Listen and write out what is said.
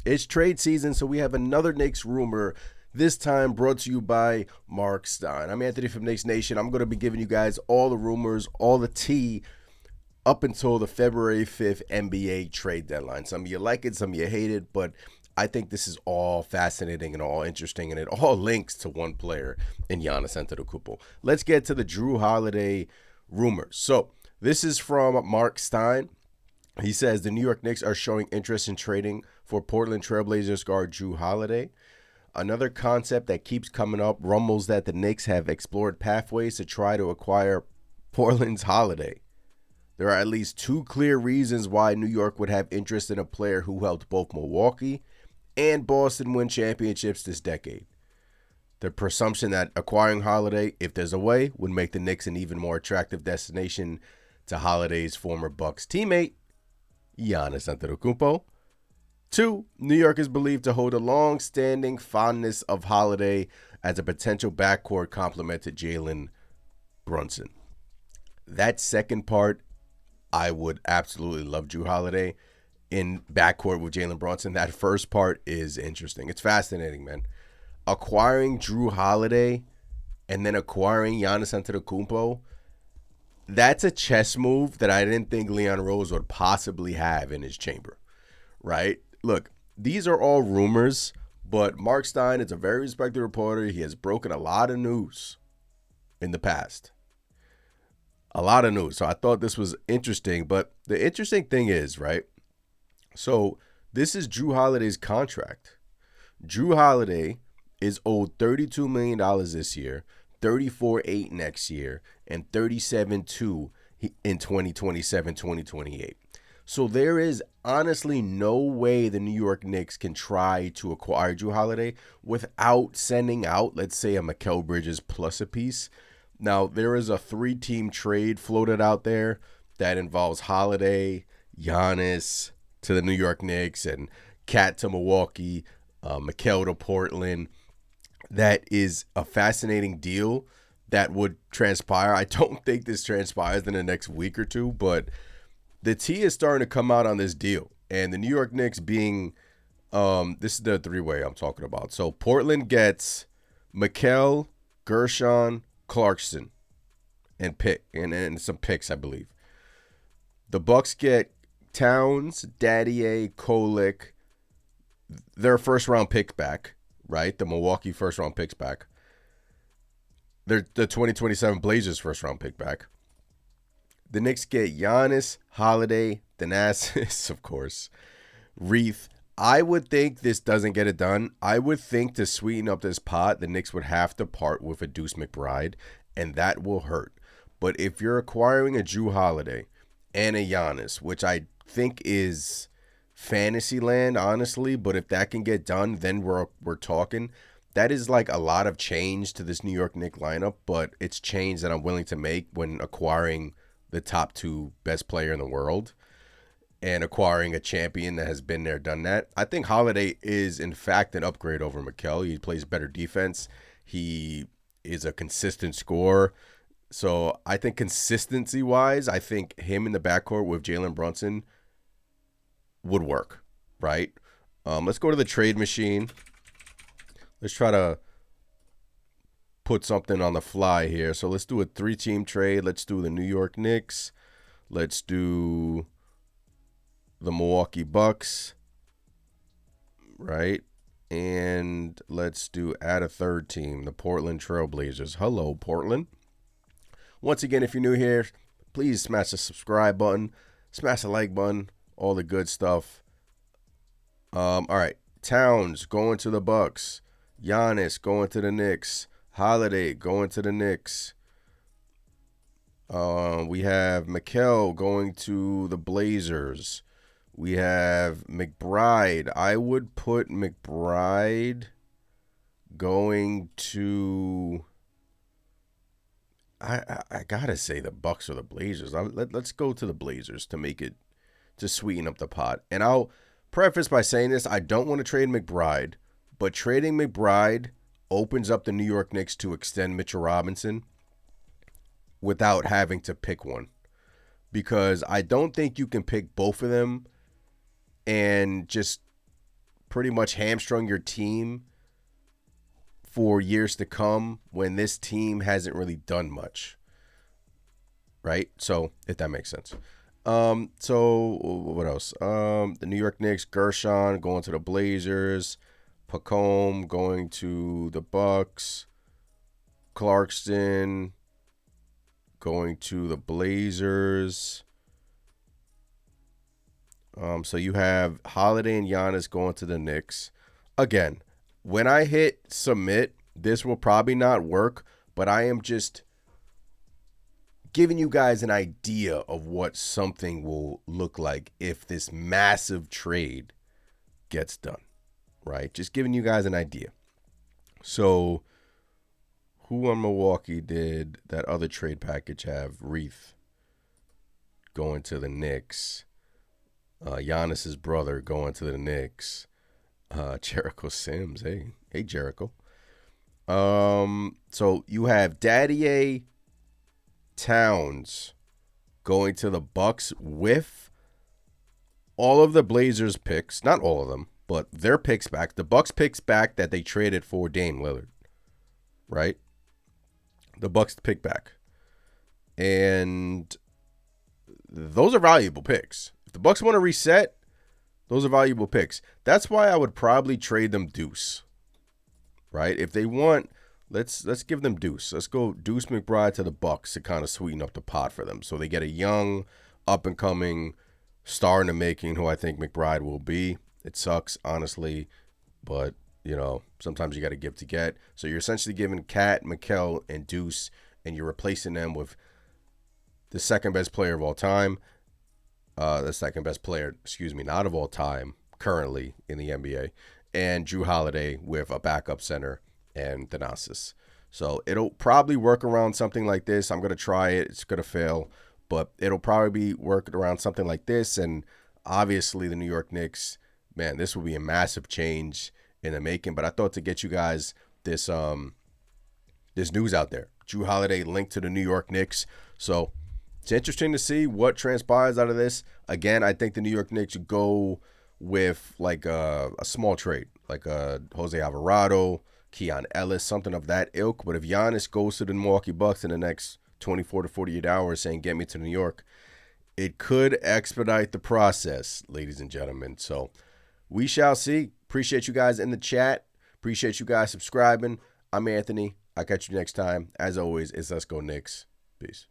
It's trade season, so we have another Knicks rumor, this time brought to you by Marc Stein. I'm Anthony from Knicks Nation. I'm going to be giving you guys all the rumors, all the tea up until the February 5th NBA trade deadline. Some of you like it, some of you hate it, but I think this is all fascinating and all interesting, and it all links to one player in Giannis Antetokounmpo. Let's get to the Jrue Holiday rumors. So this is from Marc Stein. He says the New York Knicks are showing interest in trading for Portland Trailblazers guard Jrue Holiday. Another concept that keeps coming up rumbles that the Knicks have explored pathways to try to acquire Portland's Holiday. There are at least two clear reasons why New York would have interest in a player who helped both Milwaukee and Boston win championships this decade. The presumption that acquiring Holiday, if there's a way, would make the Knicks an even more attractive destination to Holiday's former Bucks teammate, Giannis Antetokounmpo. 2, New York is believed to hold a long-standing fondness of Holiday as a potential backcourt complement to Jalen Brunson. That second part, I would absolutely love Jrue Holiday in backcourt with Jalen Brunson. That first part is interesting. It's fascinating, man. Acquiring Jrue Holiday and then acquiring Giannis Antetokounmpo, that's a chess move that I didn't think Leon Rose would possibly have in his chamber, right? Look, these are all rumors, but Marc Stein is a very respected reporter. He has broken a lot of news in the past. A lot of news. So I thought this was interesting. But the interesting thing is, right? So this is Jrue Holiday's contract. Jrue Holiday is owed $32 million this year, $34.8 next year, and $37.2 in 2027-2028. So there is honestly no way the New York Knicks can try to acquire Jrue Holiday without sending out, let's say, a Mikal Bridges plus a piece. Now, there is a 3-team trade floated out there that involves Holiday, Giannis to the New York Knicks, and Cat to Milwaukee, Mikal to Portland. That is a fascinating deal that would transpire. I don't think this transpires in the next week or two, but the tea is starting to come out on this deal. And the New York Knicks being, this is the 3-way I'm talking about. So Portland gets Mikal, Gershon, Clarkson, and some picks, I believe. The Bucks get Towns, Daddier, Kolek, their first-round pick back, right? The Milwaukee first-round picks back. The 2027 Blazers first-round pick back. The Knicks get Giannis, Holiday, Thanasis, of course, Reith. I would think this doesn't get it done. I would think to sweeten up this pot, the Knicks would have to part with a Deuce McBride, and that will hurt. But if you're acquiring a Jrue Holiday and a Giannis, which I think is fantasy land, honestly, but if that can get done, then we're talking. That is like a lot of change to this New York Knicks lineup, but it's change that I'm willing to make when acquiring the top 2 best player in the world and acquiring a champion that has been there, done that. I think Holiday is, in fact, an upgrade over Mikal. He plays better defense. He is a consistent scorer. So I think consistency-wise, I think him in the backcourt with Jalen Brunson would work, right? Let's go to the trade machine. Let's try to put something on the fly here. So let's do a 3-team trade. Let's do the New York Knicks. Let's do the Milwaukee Bucks, right? And let's add a 3rd team, the Portland Trailblazers. Hello, Portland. Once again, if you're new here, please smash the subscribe button, smash the like button, all the good stuff. All right, Towns going to the Bucks, Giannis going to the Knicks, Holiday going to the Knicks. We have Mikal going to the Blazers. We have McBride. I would put McBride going to. I gotta say the Bucks or the Blazers. Let's go to the Blazers to sweeten up the pot. And I'll preface by saying this: I don't want to trade McBride, but trading McBride opens up the New York Knicks to extend Mitchell Robinson without having to pick one, because I don't think you can pick both of them and just pretty much hamstrung your team for years to come when this team hasn't really done much, right? So if that makes sense. So what else? The New York Knicks, Gershon going to the Blazers, Pacome going to the Bucks, Clarkson going to the Blazers. So you have Holiday and Giannis going to the Knicks. Again, when I hit submit, this will probably not work, but I am just giving you guys an idea of what something will look like if this massive trade gets done, right? Just giving you guys an idea. So who on Milwaukee did that other trade package have? Reith going to the Knicks. Giannis's brother going to the Knicks. Jericho Sims. Hey, Jericho. So you have Daddy Towns going to the Bucks with all of the Blazers picks, not all of them, but their picks back. The Bucks picks back that they traded for Dame Lillard, right? The Bucks pick back, and those are valuable picks. If the Bucks want to reset, those are valuable picks. That's why I would probably trade them Deuce, right? If they want, let's give them Deuce. Let's go Deuce McBride to the Bucks to kind of sweeten up the pot for them, so they get a young, up and coming star in the making, who I think McBride will be. It sucks, honestly, but sometimes you got to give to get. So you're essentially giving Cat, Mikal, and Deuce, and you're replacing them with the second best player of all time. The second best player, not of all time, currently in the NBA, and Jrue Holiday with a backup center and Thanasis. So it'll probably work around something like this. I'm going to try it. It's going to fail, but it'll probably be working around something like this. And obviously the New York Knicks, man, this will be a massive change in the making. But I thought to get you guys this news out there. Jrue Holiday linked to the New York Knicks. So it's interesting to see what transpires out of this. Again, I think the New York Knicks go with like a small trade, like a Jose Alvarado, Keon Ellis, something of that ilk. But if Giannis goes to the Milwaukee Bucks in the next 24 to 48 hours saying, get me to New York, it could expedite the process, ladies and gentlemen. So we shall see. Appreciate you guys in the chat. Appreciate you guys subscribing. I'm Anthony. I'll catch you next time. As always, it's Let's Go Knicks. Peace.